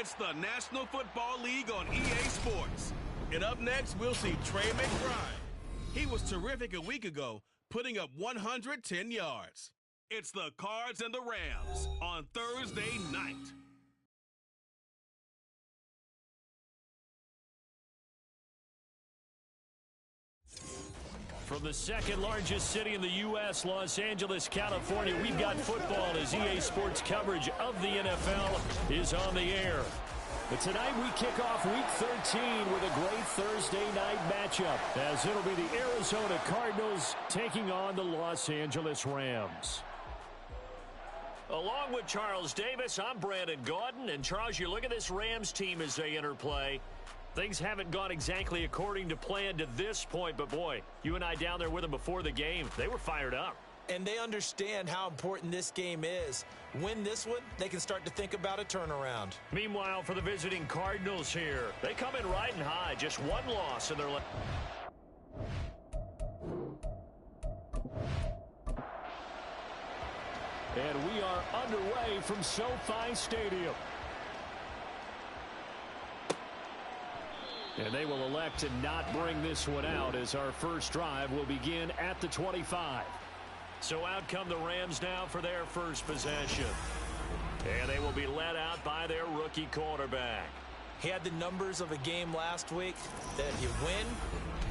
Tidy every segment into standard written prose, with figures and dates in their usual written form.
It's the National Football League on EA Sports. And up next, we'll see Trey McBride. He was terrific a week ago, putting up 110 yards. It's the Cards and the Rams on Thursday night. From the second largest city in the U.S., Los Angeles, California, we've got football as EA Sports coverage of the NFL is on the air. But tonight we kick off Week 13 with a great Thursday night matchup, as it'll be the Arizona Cardinals taking on the Los Angeles Rams. Along with Charles Davis, I'm Brandon Gaudin. And Charles, you look at this Rams team as they interplay. Things haven't gone exactly according to plan to this point, but boy, you and I down there with them before the game, they were fired up. And they understand how important this game is. Win this one, they can start to think about a turnaround. Meanwhile, for the visiting Cardinals here, they come in riding high, just one loss in their last. And we are underway from SoFi Stadium. And they will elect to not bring this one out as our first drive will begin at the 25. So out come the Rams now for their first possession. And they will be led out by their rookie quarterback. He had the numbers of a game last week that if you win,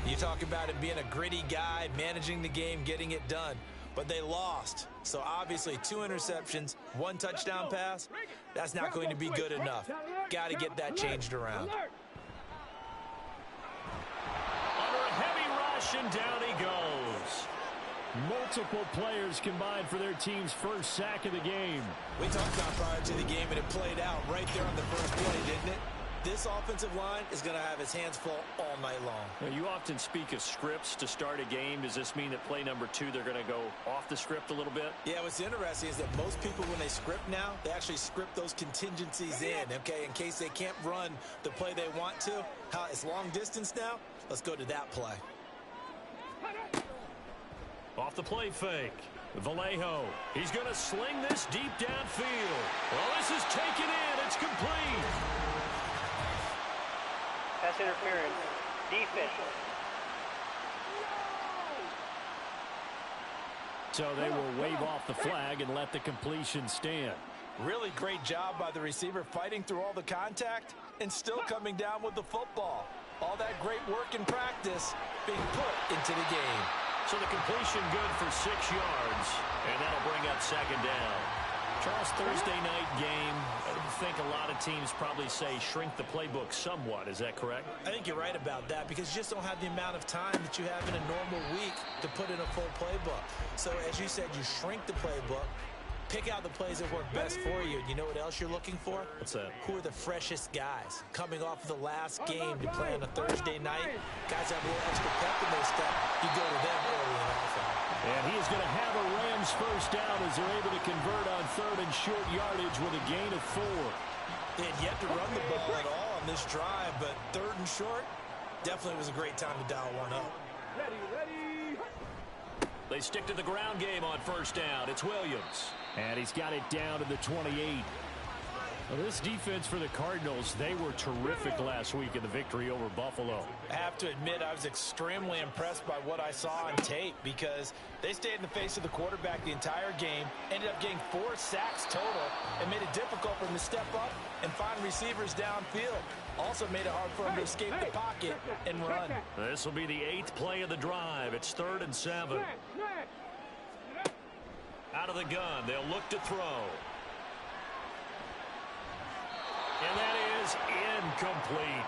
you talk about it being a gritty guy, managing the game, getting it done. But they lost. So obviously 2 interceptions, 1 touchdown pass, that's not going to be good enough. Got to get that changed around. And down he goes. Multiple players combined for their team's first sack of the game. We talked about prior to the game, and it played out right there on the first play, didn't it? This offensive line is going to have his hands full all night long. Now, you often speak of scripts to start a game. Does this mean that play number 2, they're going to go off the script a little bit? Yeah, what's interesting is that most people, when they script now, they actually script those contingencies in, okay, in case they can't run the play they want to. How it's long distance now, let's go to that play. Off the play fake. Vallejo. He's going to sling this deep downfield. Well, this is taken in. It's complete. Pass interference. Defense. So they will wave off the flag and let the completion stand. Really great job by the receiver fighting through all the contact and still coming down with the football. All that great work in practice being put into the game. So the completion good for 6 yards, and that'll bring up second down. Charles, Thursday night game, I think a lot of teams probably say shrink the playbook somewhat. Is that correct? I think you're right about that because you just don't have the amount of time that you have in a normal week to put in a full playbook. So as you said, you shrink the playbook. Pick out the plays that work best for you. You know what else you're looking for? What's that? Who are the freshest guys? Coming off of the last game to play on a Thursday night, guys have a little extra pep in their step. You go to them early in the offense. And he is going to have a Rams first down as they're able to convert on 3rd and short yardage with a gain of 4. They had yet to run the ball at all on this drive, but 3rd and short definitely was a great time to dial one up. Ready. They stick to the ground game on first down. It's Williams. And he's got it down to the 28. Well, this defense for the Cardinals, they were terrific last week in the victory over Buffalo. I have to admit, I was extremely impressed by what I saw on tape because they stayed in the face of the quarterback the entire game, ended up getting 4 sacks total, and made it difficult for him to step up and find receivers downfield. Also made it hard for him to escape the pocket and run. This will be the 8th play of the drive. It's 3rd and 7. Out of the gun, they'll look to throw. And that is incomplete.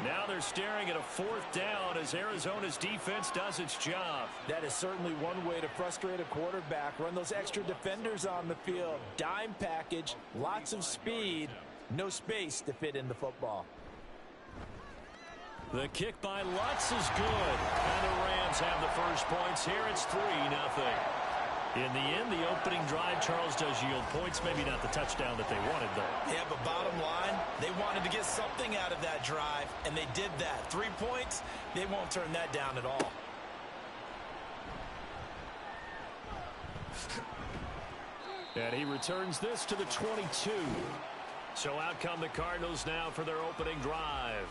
Now they're staring at a 4th down as Arizona's defense does its job. That is certainly one way to frustrate a quarterback. Run those extra defenders on the field. Dime package, lots of speed, no space to fit in the football. The kick by Lutz is good. And the Rams have the first points here. It's 3-0. In the end, the opening drive, Charles, does yield points. Maybe not the touchdown that they wanted, though. Yeah, but bottom line, they wanted to get something out of that drive, and they did that. 3 points, they won't turn that down at all. And he returns this to the 22. So out come the Cardinals now for their opening drive.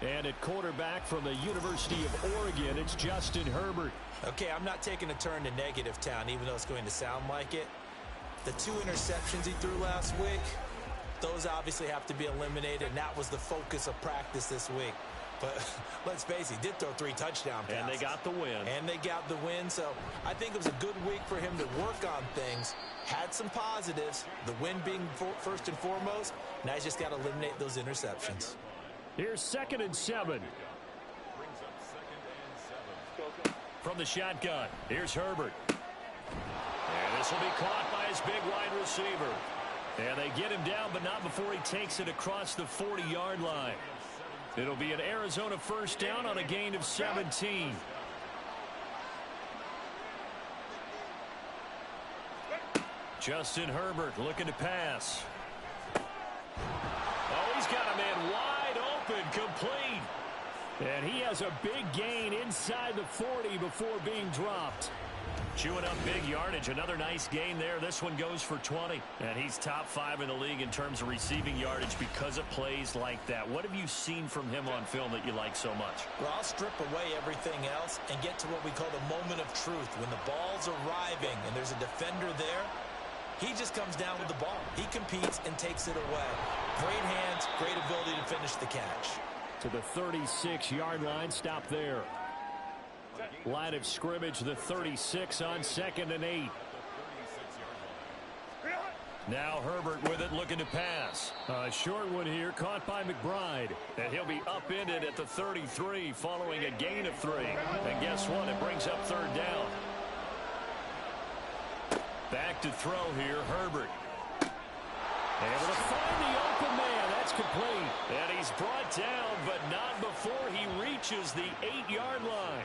And at quarterback from the University of Oregon, it's Justin Herbert. Okay, I'm not taking a turn to negative town, even though it's going to sound like it. The 2 interceptions he threw last week, those obviously have to be eliminated, and that was the focus of practice this week. But let's face it, he did throw 3 touchdown passes. And they got the win. And they got the win, so I think it was a good week for him to work on things. Had some positives, the win being first and foremost. Now he's just got to eliminate those interceptions. Here's 2nd and 7. From the shotgun, here's Herbert. And this will be caught by his big wide receiver. And they get him down, but not before he takes it across the 40-yard line. It'll be an Arizona first down on a gain of 17. Justin Herbert looking to pass. Oh, he's got a man wide open, complete. And he has a big gain inside the 40 before being dropped. Chewing up big yardage. Another nice gain there. This one goes for 20. And he's top 5 in the league in terms of receiving yardage because of plays like that. What have you seen from him on film that you like so much? Well, I'll strip away everything else and get to what we call the moment of truth. When the ball's arriving and there's a defender there, he just comes down with the ball. He competes and takes it away. Great hands, great ability to finish the catch. To the 36-yard line, stop there. Line of scrimmage, the 36 on 2nd and 8. Now Herbert with it, looking to pass. A short one here, caught by McBride. And he'll be upended at the 33 following a gain of 3. And guess what? It brings up 3rd down. Back to throw here, Herbert. Able to find the open man. That's complete. And he's brought down, but not before he reaches the 8-yard line.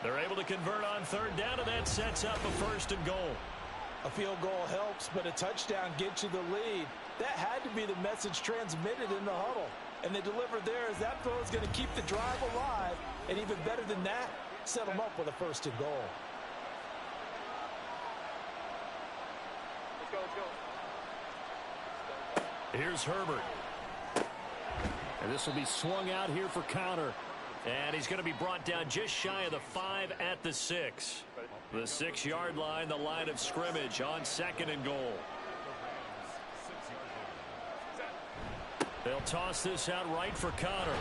They're able to convert on 3rd down, and that sets up a 1st and goal. A field goal helps, but a touchdown gets you the lead. That had to be the message transmitted in the huddle. And they delivered there as that throw is going to keep the drive alive. And even better than that, set them up with a 1st and goal. Here's Herbert. And this will be swung out here for counter. And he's going to be brought down just shy of the 5 at the 6. The 6-yard line, the line of scrimmage on 2nd and goal. They'll toss this out right for Connor.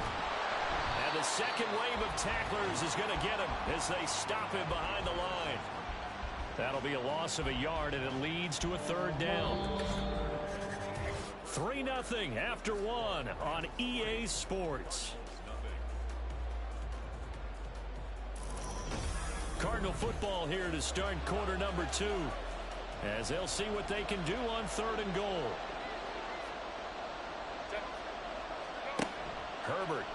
And the second wave of tacklers is going to get him as they stop him behind the line. That'll be a loss of a yard, and it leads to a 3rd down. 3-0 after 1 on EA Sports. Cardinal football here to start quarter number 2, as they'll see what they can do on 3rd and goal. Herbert.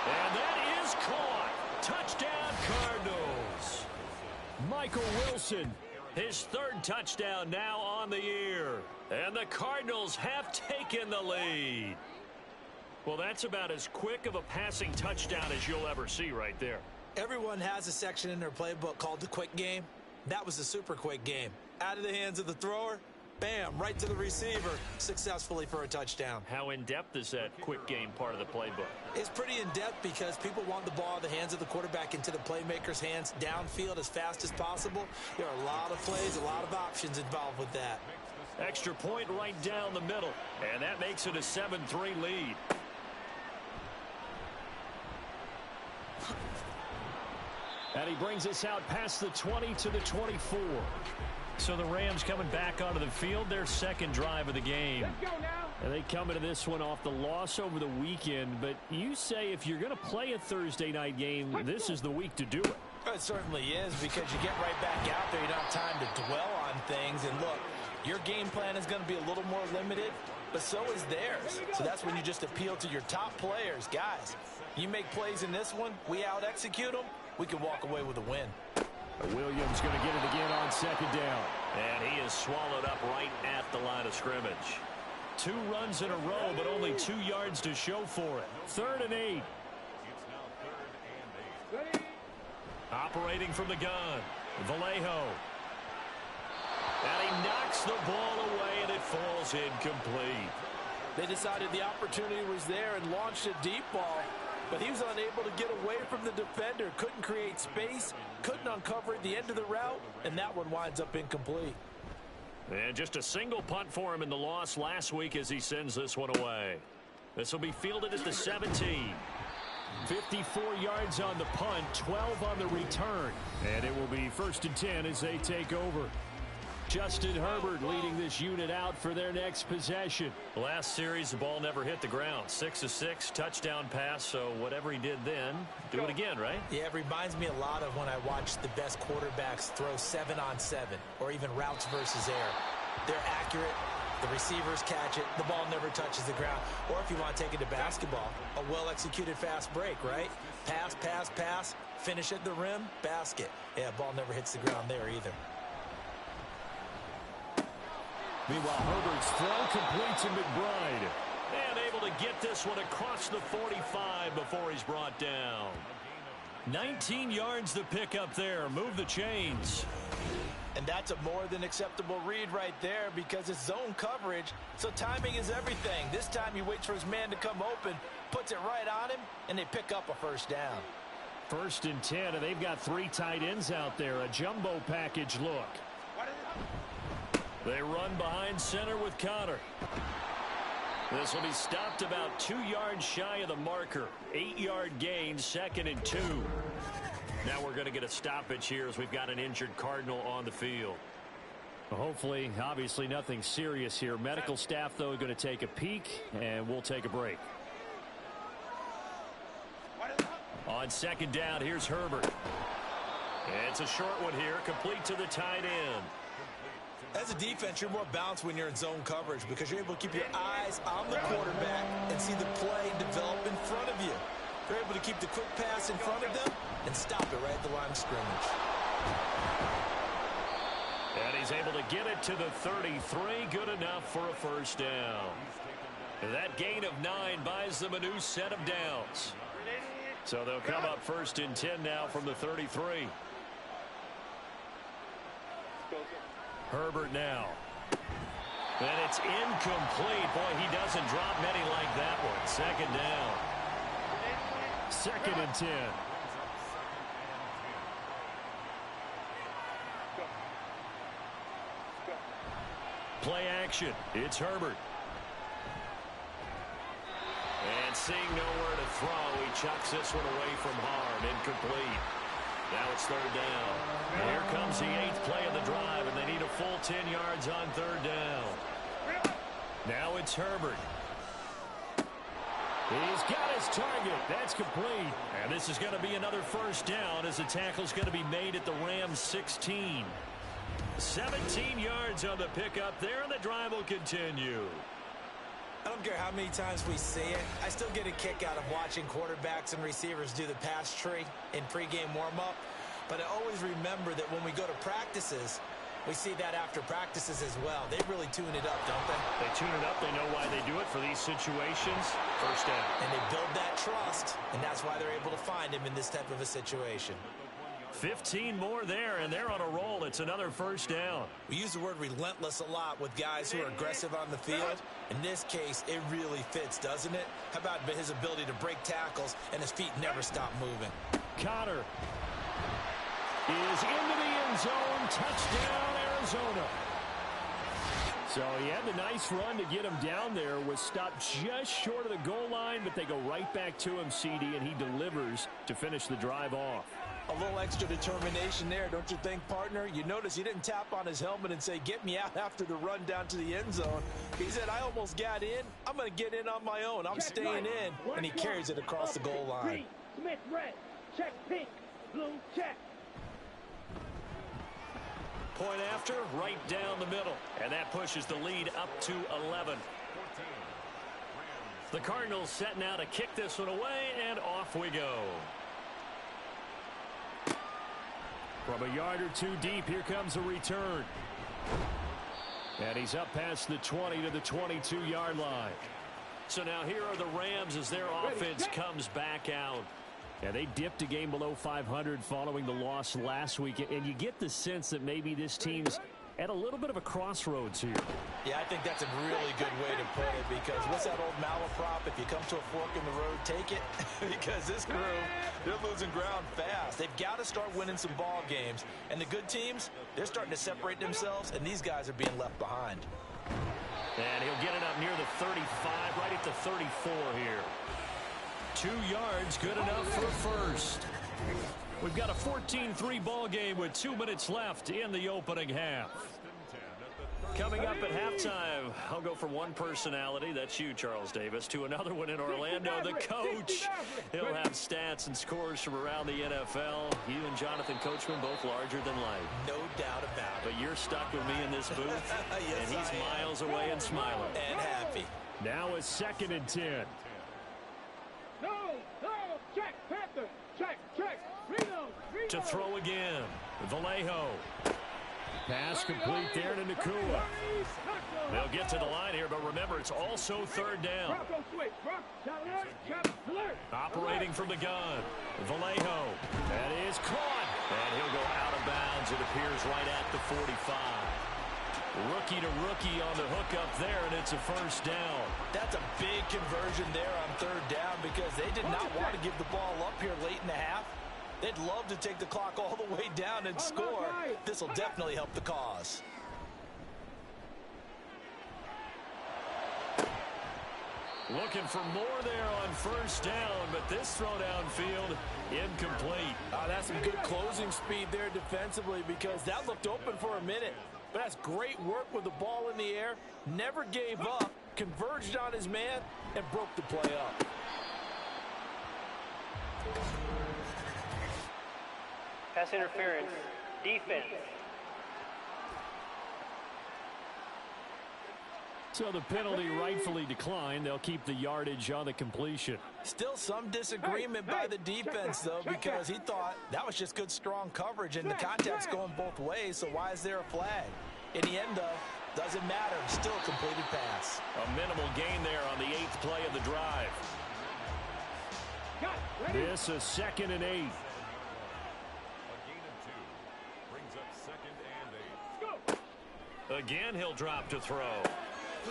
And that is caught. Touchdown, Cardinals. Michael Wilson, his 3rd touchdown now on the year. And the Cardinals have taken the lead. Well, that's about as quick of a passing touchdown as you'll ever see right there. Everyone has a section in their playbook called the quick game. That was the super quick game. Out of the hands of the thrower, bam, right to the receiver, successfully for a touchdown. How in-depth is that quick game part of the playbook? It's pretty in-depth because people want the ball in the hands of the quarterback into the playmaker's hands downfield as fast as possible. There are a lot of plays, a lot of options involved with that. Extra point right down the middle, and that makes it a 7-3 lead. And he brings us out past the 20 to the 24. So the Rams coming back onto the field, their 2nd drive of the game. Let's go now. And they come into this one off the loss over the weekend. But you say if you're going to play a Thursday night game, this is the week to do it. It certainly is, because you get right back out there. You don't have time to dwell on things. And look, your game plan is going to be a little more limited, but so is theirs. So that's when you just appeal to your top players. Guys, you make plays in this one, we out-execute them, we can walk away with a win. Williams going to get it again on 2nd down. And he is swallowed up right at the line of scrimmage. 2 runs in a row, but only 2 yards to show for it. 3rd and 8. Operating from the gun, Vallejo. And he knocks the ball away, and it falls incomplete. They decided the opportunity was there and launched a deep ball, but he was unable to get away from the defender. Couldn't create space, couldn't uncover at the end of the route, and that one winds up incomplete. And just a single punt for him in the loss last week as he sends this one away. This will be fielded at the 17. 54 yards on the punt, 12 on the return. And it will be 1st and 10 as they take over. Justin Herbert leading this unit out for their next possession. Last series, the ball never hit the ground. 6 of 6, touchdown pass, so whatever he did then, do it again, right? Yeah, it reminds me a lot of when I watch the best quarterbacks throw 7-on-7 or even routes versus air. They're accurate. The receivers catch it. The ball never touches the ground. Or if you want to take it to basketball, a well-executed fast break, right? Pass, pass, pass, finish at the rim, basket. Yeah, ball never hits the ground there either. Meanwhile, Herbert's throw complete to McBride. And able to get this one across the 45 before he's brought down. 19 yards to pick up there. Move the chains. And that's a more than acceptable read right there because it's zone coverage, so timing is everything. This time he waits for his man to come open, puts it right on him, and they pick up a first down. 1st and 10, and they've got 3 tight ends out there. A jumbo package look. They run behind center with Connor. This will be stopped about 2 yards shy of the marker. 8-yard gain, 2nd and 2. Now we're going to get a stoppage here as we've got an injured Cardinal on the field. Hopefully, obviously nothing serious here. Medical staff, though, are going to take a peek, and we'll take a break. On 2nd down, here's Herbert. It's a short one here, complete to the tight end. As a defense, you're more balanced when you're in zone coverage because you're able to keep your eyes on the quarterback and see the play develop in front of you. You're able to keep the quick pass in front of them and stop it right at the line of scrimmage. And he's able to get it to the 33. Good enough for a first down. That gain of 9 buys them a new set of downs. So they'll come up 1st and 10 now from the 33. Herbert now. And it's incomplete. Boy, he doesn't drop many like that one. 2nd down. 2nd and 10. Play action. It's Herbert. And seeing nowhere to throw, he chucks this one away from harm. Incomplete. Now it's 3rd down. And here comes the 8th play of the drive, and they need a full 10 yards on 3rd down. Now it's Herbert. He's got his target. That's complete. And this is going to be another first down as the tackle's going to be made at the Rams 16. 17 yards on the pickup there, and the drive will continue. I don't care how many times we see it. I still get a kick out of watching quarterbacks and receivers do the pass tree in pregame warm-up. But I always remember that when we go to practices, we see that after practices as well. They really tune it up, don't they? They tune it up. They know why they do it for these situations. First down. And they build that trust, and that's why they're able to find him in this type of a situation. 15 more there, and they're on a roll. It's another first down. We use the word relentless a lot with guys who are aggressive on the field. In this case, it really fits, doesn't it? How about his ability to break tackles and his feet never stop moving? Connor is into the end zone. Touchdown, Arizona. So he had the nice run to get him down there. Was stopped just short of the goal line, but they go right back to him, CD, and he delivers to finish the drive off. A little extra determination there, don't you think, partner? You notice he didn't tap on his helmet and say, get me out after the run down to the end zone. He said, I almost got in. I'm going to get in on my own. I'm staying in. And he carries it across the goal line. Green, Smith, red. Check, pink. Blue, check. Point after, right down the middle. And that pushes the lead up to 11. The Cardinals set now to kick this one away, and off we go. From a yard or two deep, here comes a return. And he's up past the 20 to the 22-yard line. So now here are the Rams as their offense comes back out. Yeah, they dipped a game below 500 following the loss last week. And you get the sense that maybe this team's at a little bit of a crossroads here. Yeah, I think that's a really good way to put it, because what's that old malaprop? If you come to a fork in the road, take it. Because this crew, they're losing ground fast. They've got to start winning some ball games. And the good teams, they're starting to separate themselves, and these guys are being left behind. And he'll get it up near the 35, right at the 34 here. 2 yards, good enough for first. We've got a 14-3 ball game with 2 minutes left in the opening half. Coming up at halftime, I'll go from one personality, that's you, Charles Davis, to another one in Orlando, the coach. He'll have stats and scores from around the NFL. You and Jonathan Coachman, both larger than life. No doubt about it. But you're stuck with me in this booth, Yes, and he's miles away and smiling. And happy. Now a 2nd and 10. No, check, Panther, check, Reno. To throw again, Vallejo. Pass complete there to Nakua. They'll get to the line here, but remember, it's also 3rd down. Operating from the gun, Vallejo. That is caught. And he'll go out of bounds, it appears, right at the 45. Rookie to rookie on the hook up there, and it's a 1st down. That's a big conversion there on 3rd down, because they did not want to give the ball up here late in the half. They'd love to take the clock all the way down and score. This will definitely help the cause. Looking for more there on 1st down, but this throw downfield incomplete. That's some good closing speed there defensively, because that looked open for a minute. But that's great work with the ball in the air. Never gave up, converged on his man, and broke the play up. Pass interference, defense. So the penalty rightfully declined. They'll keep the yardage on the completion. Still some disagreement by the defense, though, because he thought that was just good, strong coverage, and the contact's going both ways, so why is there a flag? In the end, though, doesn't matter. Still a completed pass. A minimal gain there on the 8th play of the drive. This a 2nd and 8. Again, he'll drop to throw.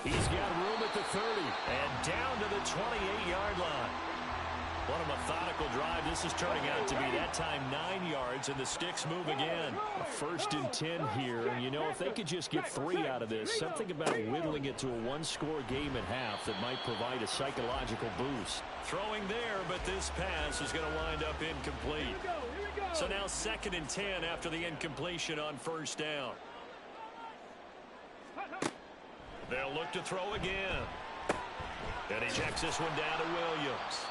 He's got room at the 30 and down to the 28-yard line. What a methodical drive this is turning out to be. That time 9 yards, and the sticks move again. A 1st and 10 here, and you know, if they could just get 3 out of this, something about whittling it to a 1-score game at half that might provide a psychological boost. Throwing there, but this pass is going to wind up incomplete. So now 2nd and 10 after the incompletion on 1st down. They'll look to throw again. And he checks this one down to Williams.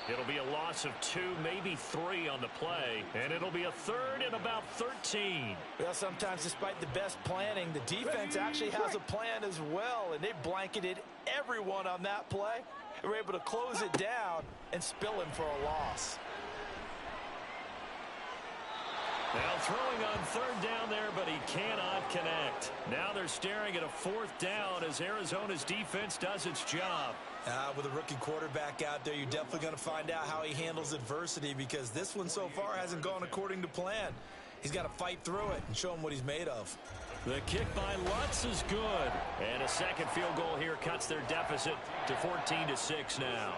It'll be a loss of 2, maybe 3 on the play, and it'll be a 3rd and about 13. Well, sometimes despite the best planning, the defense actually has a plan as well, and they blanketed everyone on that play. They were able to close it down and spill him for a loss. Now throwing on 3rd down there, but he cannot connect. Now they're staring at a 4th down as Arizona's defense does its job. With a rookie quarterback out there, you're definitely going to find out how he handles adversity, because this one so far hasn't gone according to plan. He's got to fight through it and show him what he's made of. The kick by Lutz is good. And a 2nd field goal here cuts their deficit to 14-6 now.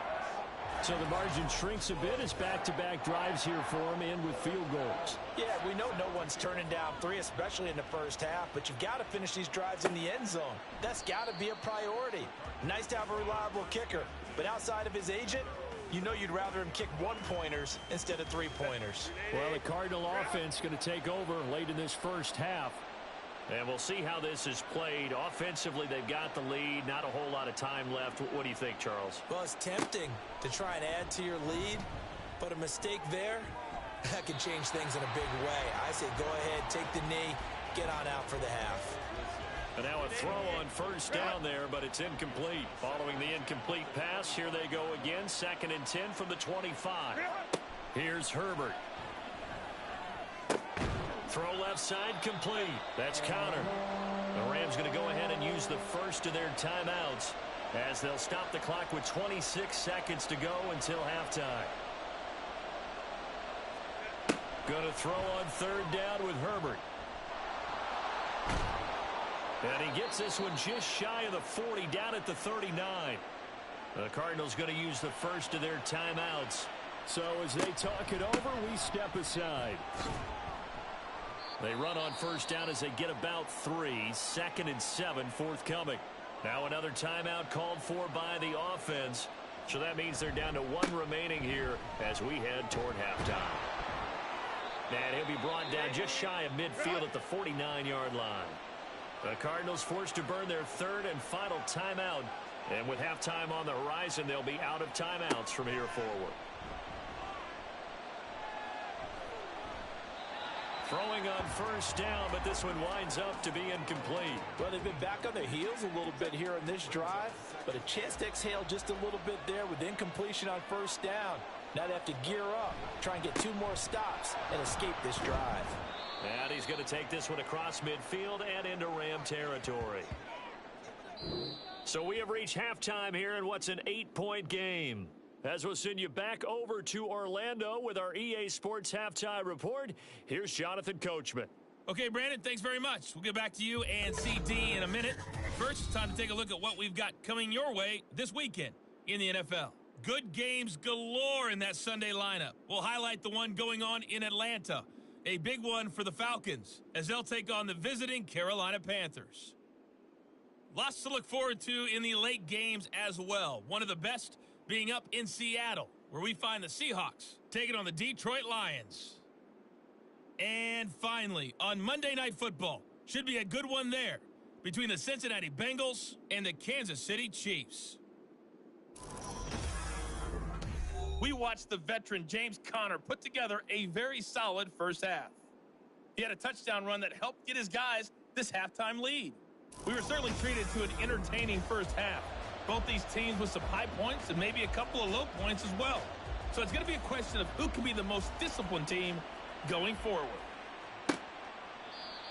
So the margin shrinks a bit as back-to-back drives here for him, and with field goals. Yeah, we know no one's turning down 3, especially in the 1st half, but you've got to finish these drives in the end zone. That's got to be a priority. Nice to have a reliable kicker, but outside of his agent, you know you'd rather him kick 1-pointers instead of 3-pointers. Well, the Cardinal offense going to take over late in this 1st half. And we'll see how this is played. Offensively, they've got the lead. Not a whole lot of time left. What do you think, Charles? Well, it's tempting to try and add to your lead, but a mistake there, that can change things in a big way. I say go ahead, take the knee, get on out for the half. And now a throw on 1st down there, but it's incomplete. Following the incomplete pass, here they go again. 2nd and 10 from the 25. Here's Herbert. Throw left side complete. That's counter. The Rams going to go ahead and use the first of their timeouts as they'll stop the clock with 26 seconds to go until halftime. Going to throw on 3rd down with Herbert. And he gets this one just shy of the 40, down at the 39. The Cardinals going to use the first of their timeouts. So as they talk it over, we step aside. They run on first down as they get about 3. 2nd and 7 forthcoming. Now another timeout called for by the offense. So that means they're down to 1 remaining here as we head toward halftime. And he'll be brought down just shy of midfield at the 49-yard line. The Cardinals forced to burn their 3rd and final timeout. And with halftime on the horizon, they'll be out of timeouts from here forward. Throwing on first down, but this one winds up to be incomplete. Well, they've been back on their heels a little bit here in this drive, but a chance to exhale just a little bit there with incompletion on first down. Now they have to gear up, try and get 2 more stops, and escape this drive. And he's going to take this one across midfield and into Ram territory. So we have reached halftime here in what's an 8-point game. As we'll send you back over to Orlando with our EA Sports Halftime Report, here's Jonathan Coachman. Okay, Brandon, thanks very much. We'll get back to you and CD in a minute. First, it's time to take a look at what we've got coming your way this weekend in the NFL. Good games galore in that Sunday lineup. We'll highlight the one going on in Atlanta. A big one for the Falcons as they'll take on the visiting Carolina Panthers. Lots to look forward to in the late games as well. One of the best being up in Seattle, where we find the Seahawks taking on the Detroit Lions. And finally, on Monday Night Football, should be a good one there between the Cincinnati Bengals and the Kansas City Chiefs. We watched the veteran James Conner put together a very solid first half. He had a touchdown run that helped get his guys this halftime lead. We were certainly treated to an entertaining first half. Both these teams with some high points and maybe a couple of low points as well. So it's going to be a question of who can be the most disciplined team going forward.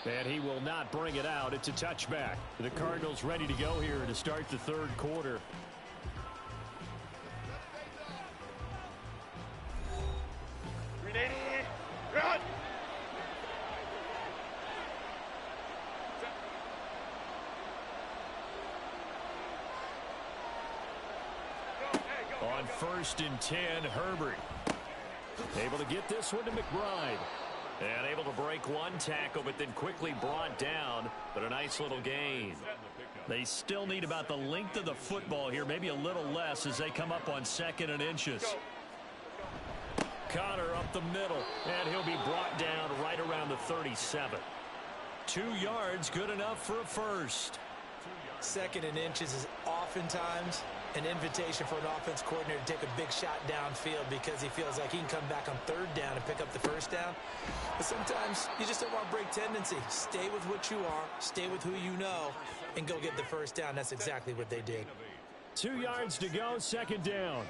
And he will not bring it out. It's a touchback. The Cardinals ready to go here to start the 3rd quarter. Run! On 1st and 10, Herbert. Able to get this one to McBride. And able to break 1 tackle, but then quickly brought down. But a nice little gain. They still need about the length of the football here, maybe a little less as they come up on 2nd and inches. Conner up the middle, and he'll be brought down right around the 37. 2 yards, good enough for a first. 2nd and inches is oftentimes an invitation for an offense coordinator to take a big shot downfield because he feels like he can come back on 3rd down and pick up the first down. But sometimes you just don't want to break tendency. Stay with what you are, stay with who you know, and go get the first down. That's exactly what they did. 2 yards to go, 2nd down.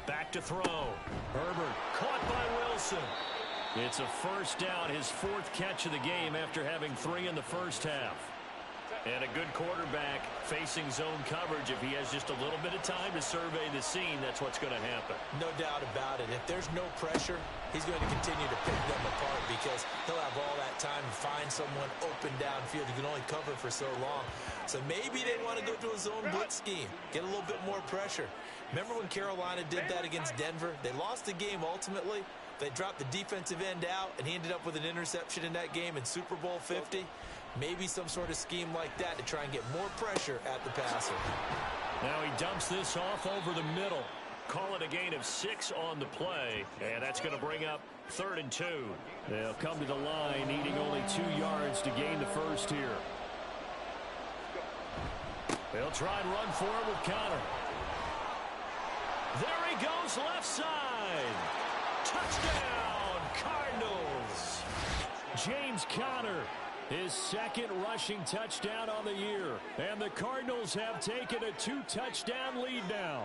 Back to throw. Herbert caught by Wilson. It's a first down, his 4th catch of the game after having 3 in the first half. And a good quarterback facing zone coverage. If he has just a little bit of time to survey the scene, that's what's going to happen. No doubt about it. If there's no pressure, he's going to continue to pick them apart because he'll have all that time to find someone open downfield. You can only cover for so long. So maybe they want to go to a zone blitz scheme, get a little bit more pressure. Remember when Carolina did that against Denver? They lost the game ultimately. They dropped the defensive end out, and he ended up with an interception in that game in Super Bowl 50. Maybe some sort of scheme like that to try and get more pressure at the passer. Now he dumps this off over the middle. Call it a gain of 6 on the play, and that's going to bring up 3rd and 2. They'll come to the line needing only 2 yards to gain the first here. They'll try and run for it with Conner. There he goes, left side. Touchdown, Cardinals. James Conner, his 2nd rushing touchdown on the year. And the Cardinals have taken a 2-touchdown lead now.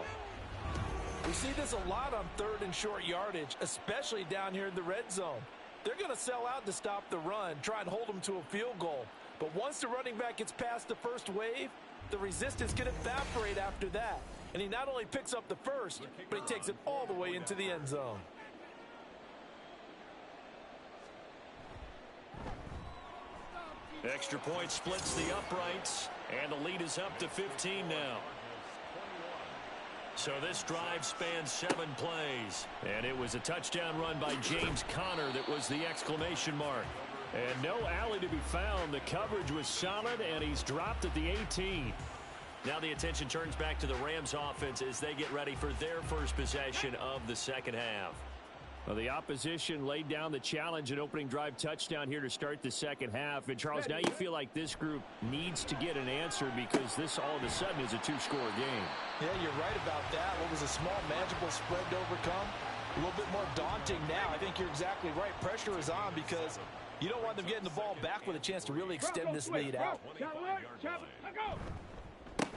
We see this a lot on 3rd and short yardage, especially down here in the red zone. They're going to sell out to stop the run, try and hold them to a field goal. But once the running back gets past the first wave, the resistance can evaporate after that. And he not only picks up the first, but he takes it all the way into the end zone. Extra point splits the uprights, and the lead is up to 15 now. So this drive spans 7 plays, and it was a touchdown run by James Conner that was the exclamation mark. And no alley to be found. The coverage was solid, and he's dropped at the 18. Now the attention turns back to the Rams offense as they get ready for their first possession of the second half. Well, the opposition laid down the challenge, an opening drive touchdown here to start the second half. And, Charles, now you feel like this group needs to get an answer because this all of a sudden is a 2-score game. Yeah, you're right about that. What was a small, manageable spread to overcome? A little bit more daunting now. I think you're exactly right. Pressure is on because you don't want them getting the ball back with a chance to really extend this lead out.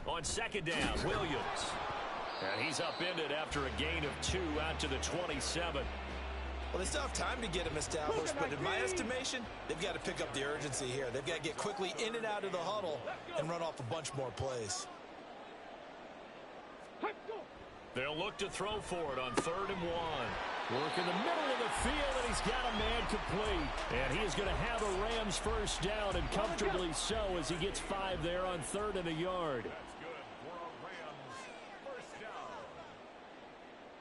On second down, Williams. And he's upended after a gain of 2 out to the 27. Well, they still have time to get him established, but in my estimation, they've got to pick up the urgency here. They've got to get quickly in and out of the huddle and run off a bunch more plays. They'll look to throw for it on 3rd and 1. Work in the middle of the field, and he's got a man complete. And he is going to have a Rams first down, and comfortably so as he gets 5 there on 3rd and a yard. That's good for a Rams first down.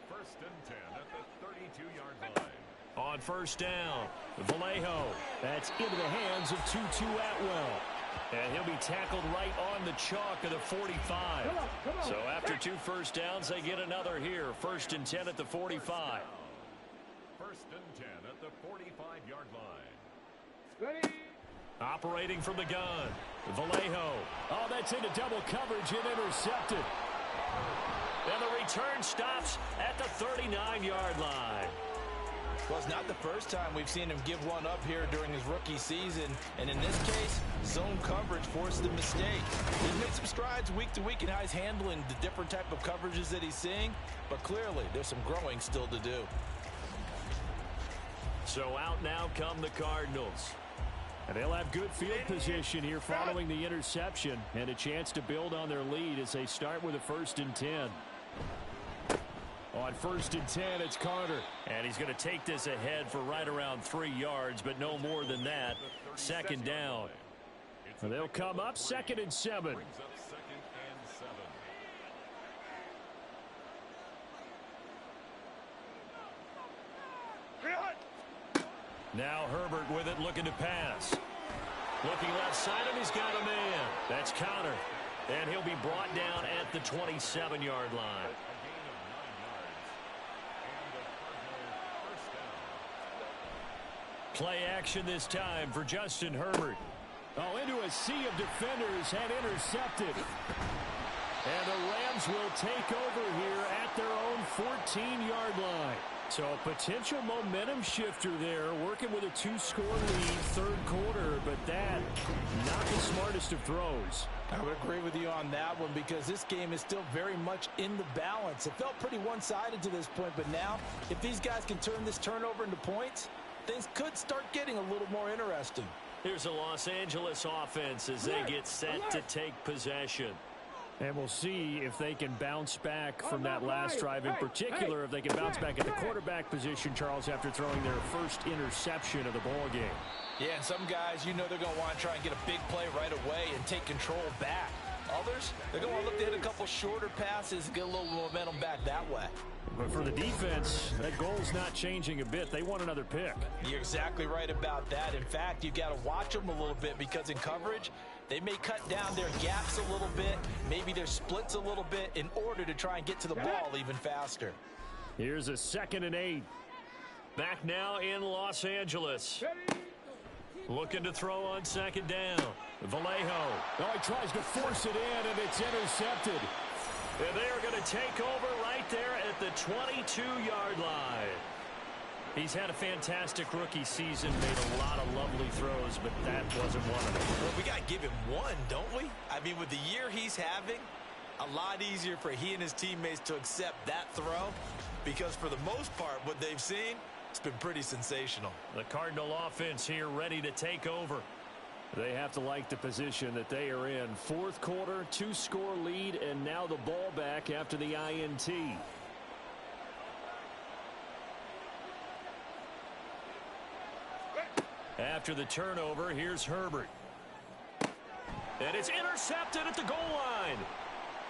1st and 10 at the 32-yard line. On first down, Vallejo. That's into the hands of Tutu Atwell. And he'll be tackled right on the chalk of the 45. So after 2 first downs, they get another here. 1st and 10 at the 45. 1st and 10 at the 45-yard line. Operating from the gun, Vallejo. Oh, that's into double coverage and intercepted. And the return stops at the 39-yard line. Well, it's not the first time we've seen him give one up here during his rookie season. And in this case, zone coverage forced the mistake. He's made some strides week to week in how he's handling the different type of coverages that he's seeing. But clearly, there's some growing still to do. So out now come the Cardinals. And they'll have good field position here following the interception. And a chance to build on their lead as they start with a 1st and 10. On 1st and 10, it's Carter. And he's going to take this ahead for right around 3 yards, but no more than that. 2nd down. And they'll come up 2nd and 7. Brings up 2nd and 7. Now Herbert with it, looking to pass. Looking left side, and he's got a man. That's Conner. And he'll be brought down at the 27-yard line. Play action this time for Justin Herbert. Oh, into a sea of defenders and intercepted. And the Rams will take over here at their own 14-yard line. So a potential momentum shifter there, working with a 2-score lead, 3rd quarter, but that not the smartest of throws. I would agree with you on that one because this game is still very much in the balance. It felt pretty one-sided to this point, but now if these guys can turn this turnover into points, things could start getting a little more interesting. Here's a Los Angeles offense as they get set to take possession. And we'll see if they can bounce back from that last drive. In particular, if they can bounce back at the quarterback position, Charles, after throwing their first interception of the ball game. Yeah, and some guys, you know they're going to want to try and get a big play right away and take control back. Others, they're going to want to look to hit a couple shorter passes and get a little momentum back that way. But for the defense, that goal's not changing a bit. They want another pick. You're exactly right about that. In fact, you've got to watch them a little bit because in coverage, they may cut down their gaps a little bit, maybe their splits a little bit in order to try and get to the ball even faster. Here's a 2nd and 8. Back now in Los Angeles. Looking to throw on 2nd down. Vallejo. Oh, he tries to force it in, and it's intercepted. And they are going to take over right there at the 22-yard line. He's had a fantastic rookie season, made a lot of lovely throws, but that wasn't one of them. Well, we got to give him one, don't we? I mean, with the year he's having, a lot easier for he and his teammates to accept that throw because for the most part, what they've seen, it's been pretty sensational. The Cardinal offense here ready to take over. They have to like the position that they are in. 4th quarter, 2-score lead, and now the ball back after the INT. After the turnover, here's Herbert. And it's intercepted at the goal line.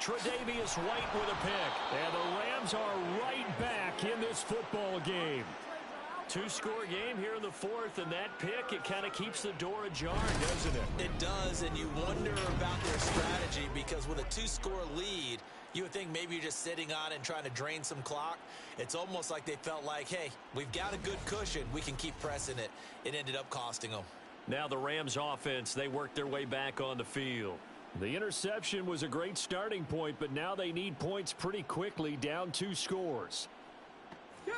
Tre'Davious White with a pick. And the Rams are right back in this football game. Two-score game here in the fourth, and that pick, it kind of keeps the door ajar, doesn't it? It does, and you wonder about their strategy because with a two-score lead, you would think maybe you're just sitting on it and trying to drain some clock. It's almost like they felt like, hey, we've got a good cushion. We can keep pressing it. It ended up costing them. Now the Rams offense, they work their way back on the field. The interception was a great starting point, but now they need points pretty quickly, down 2 scores. Go!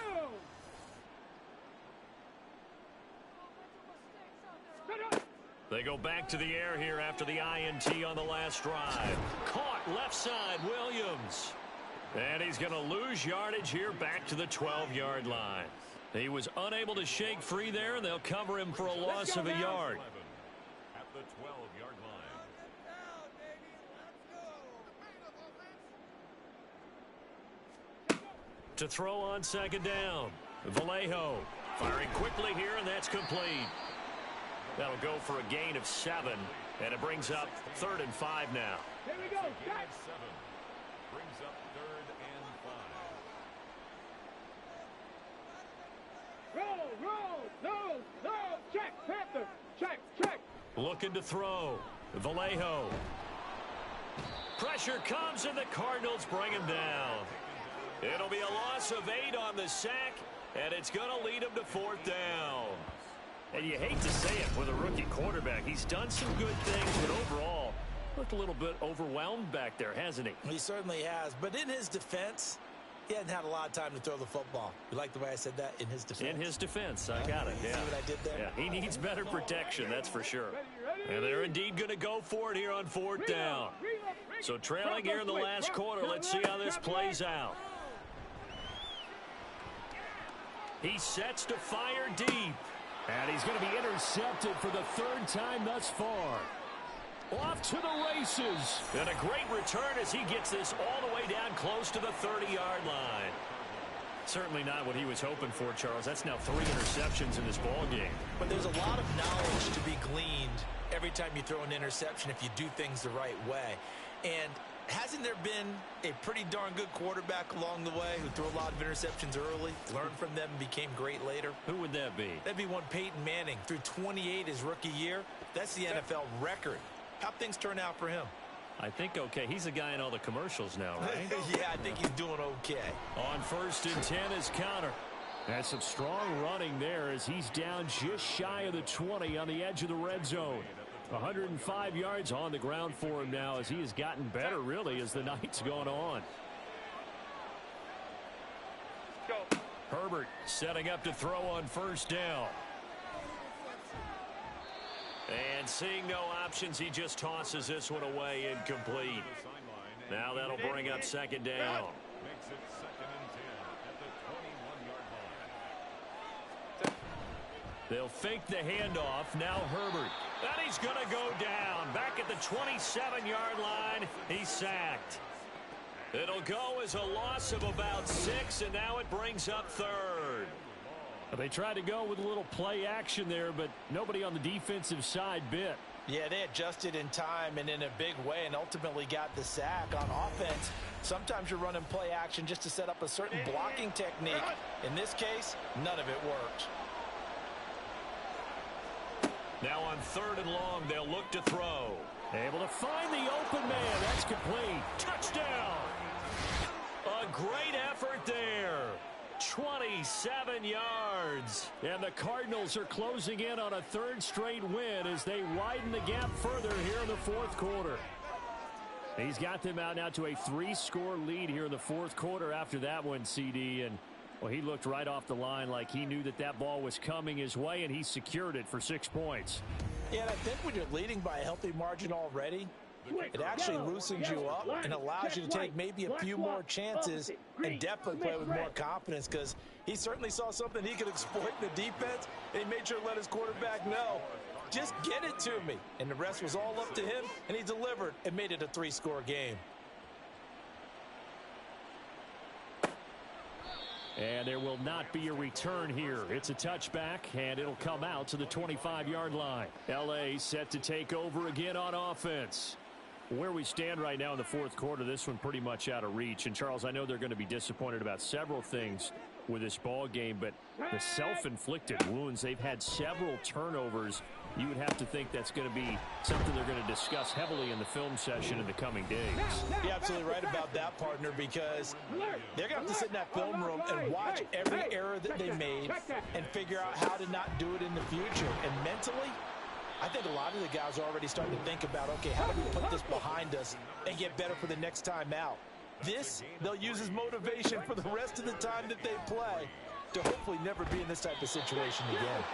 They go back to the air here after the INT on the last drive. Caught left side, Williams. And he's going to lose yardage here back to the 12-yard line. He was unable to shake free there, and they'll cover him for a loss of a yard. At the 12-yard line. To throw on second down. Vallejo firing quickly here, and that's complete. That'll go for a gain of 7, and it brings up 3rd and 5 now. Here we go. Gain of 7. Brings up 3rd and 5. Roll. No. Check, Panther. Check. Looking to throw. Vallejo. Pressure comes, and the Cardinals bring him down. It'll be a loss of 8 on the sack, and it's going to lead him to 4th down. And you hate to say it with a rookie quarterback. He's done some good things, but overall, looked a little bit overwhelmed back there, hasn't he? He certainly has. But in his defense, he hasn't had a lot of time to throw the football. You like the way I said that? In his defense? In his defense. I got it, yeah. See what I did there? Yeah, he needs better protection, that's for sure. And they're indeed going to go for it here on 4th down. So trailing here in the last quarter, let's see how this plays out. He sets to fire deep. And he's going to be intercepted for the 3rd time thus far. Off to the races. And a great return as he gets this all the way down close to the 30-yard line. Certainly not what he was hoping for, Charles. That's now 3 interceptions in this ball game. But there's a lot of knowledge to be gleaned every time you throw an interception if you do things the right way. And hasn't there been a pretty darn good quarterback along the way who threw a lot of interceptions early, learned from them, and became great later? Who would that be? That'd be one Peyton Manning. Threw 28 his rookie year. That's the NFL record. How'd things turn out for him? I think okay. He's the guy in all the commercials now, right? Yeah, I think he's doing okay. On 1st and 10 is Connor. And some strong running there as he's down just shy of the 20 on the edge of the red zone. 105 yards on the ground for him now as he has gotten better, really, as the night's gone on. Go. Herbert setting up to throw on 1st down. And seeing no options, he just tosses this one away incomplete. Now that'll bring up 2nd down. Makes it 2nd and 10 at the 21-yard line. They'll fake the handoff. Now Herbert. And he's going to go down. Back at the 27-yard line, he's sacked. It'll go as a loss of about 6, and now it brings up 3rd. They tried to go with a little play action there, but nobody on the defensive side bit. Yeah, they adjusted in time and in a big way and ultimately got the sack. On offense, sometimes you're running play action just to set up a certain blocking technique. In this case, none of it worked. Now on 3rd and long, they'll look to throw. Able to find the open man. That's complete. Touchdown! A great effort there. 27 yards. And the Cardinals are closing in on a 3rd straight win as they widen the gap further here in the 4th quarter. He's got them out now to a 3-score lead here in the 4th quarter after that one, CD. And, well, he looked right off the line like he knew that that ball was coming his way, and he secured it for 6 points. Yeah, and I think when you're leading by a healthy margin already, it actually loosens you up and allows you to take maybe a few more chances and definitely play with more confidence because he certainly saw something he could exploit in the defense, and he made sure to let his quarterback know, just get it to me. And the rest was all up to him, and he delivered and made it a 3-score game. And there will not be a return here. It's a touchback, and it'll come out to the 25-yard line. L.A. set to take over again on offense. Where we stand right now in the fourth quarter, this one pretty much out of reach. And, Charles, I know they're going to be disappointed about several things with this ball game, but the self-inflicted wounds, they've had several turnovers. You would have to think that's going to be something they're going to discuss heavily in the film session in the coming days. You're absolutely right about that, partner, because they're going to have to sit in that film room and watch every error that they made and figure out how to not do it in the future. And mentally, I think a lot of the guys are already starting to think about, okay, how do we put this behind us and get better for the next time out? This, they'll use as motivation for the rest of the time that they play to hopefully never be in this type of situation again.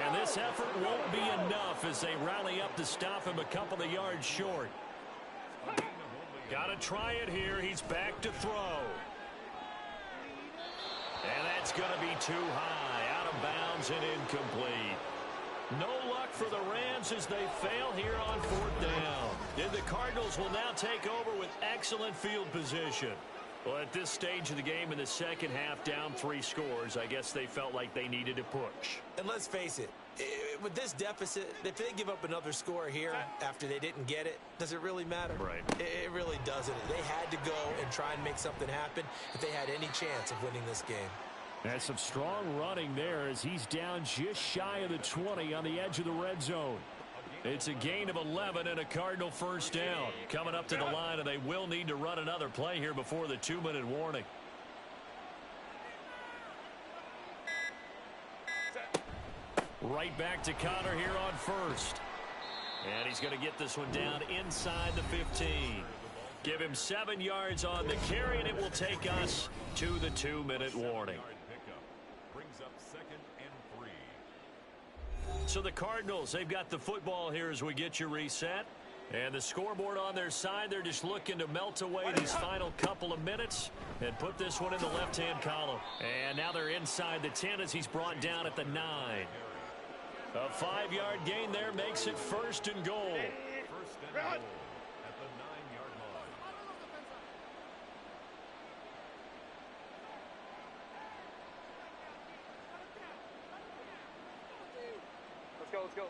And this effort won't be enough as they rally up to stop him a couple of yards short. Got to try it here. He's back to throw. And that's going to be too high. Out of bounds and incomplete. No luck for the Rams as they fail here on fourth down. And the Cardinals will now take over with excellent field position. Well, at this stage of the game in the second half, down 3 scores, I guess they felt like they needed to push. And let's face it, with this deficit, if they give up another score here after they didn't get it, does it really matter? Right. It really doesn't. They had to go and try and make something happen if they had any chance of winning this game. That's some strong running there as he's down just shy of the 20 on the edge of the red zone. It's a gain of 11 and a Cardinal first down. Coming up to the line, and they will need to run another play here before the 2-minute warning. Right back to Connor here on first. And he's going to get this one down inside the 15. Give him 7 yards on the carry, and it will take us to the 2-minute warning. So the Cardinals, they've got the football here as we get you reset. And the scoreboard on their side, they're just looking to melt away these final couple of minutes and put this one in the left-hand column. And now they're inside the 10 as he's brought down at the 9. A 5-yard gain there makes it first and goal. First and goal at the 9-yard line. Let's go.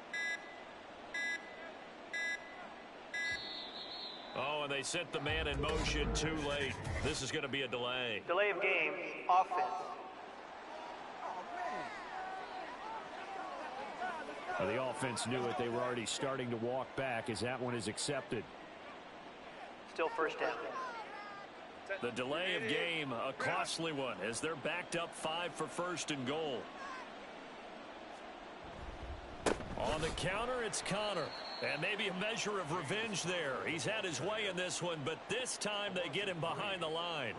Oh, and they set the man in motion too late. This is going to be a delay. Delay of game, offense. Well, the offense knew it. They were already starting to walk back as that one is accepted. Still first down. The delay of game, a costly one as they're backed up 5 for first and goal. On the counter, it's Connor. And maybe a measure of revenge there. He's had his way in this one, but this time they get him behind the line.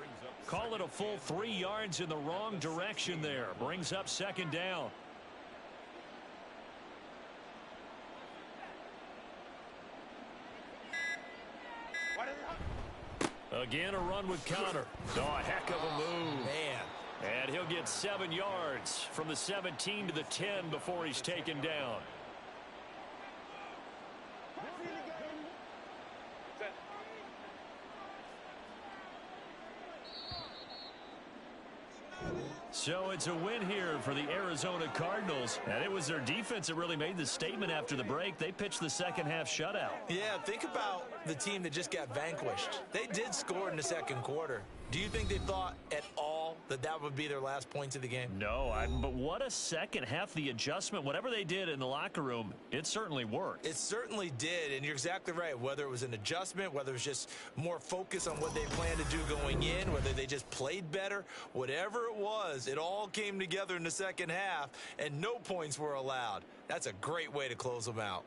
Call it a full 3 yards in the wrong direction there. Brings up second down. Again, a run with Connor. Oh, a heck of a move. Man. And he'll get 7 yards from the 17 to the 10 before he's taken down. So it's a win here for the Arizona Cardinals. And it was their defense that really made the statement after the break. They pitched the second half shutout. Yeah, think about the team that just got vanquished. They did score in the second quarter. Do you think they thought at all that that would be their last points of the game? No, but what a second half. The adjustment, whatever they did in the locker room, it certainly worked. It certainly did, and you're exactly right. Whether it was an adjustment, whether it was just more focus on what they planned to do going in, whether they just played better, whatever it was, it all came together in the second half, and no points were allowed. That's a great way to close them out.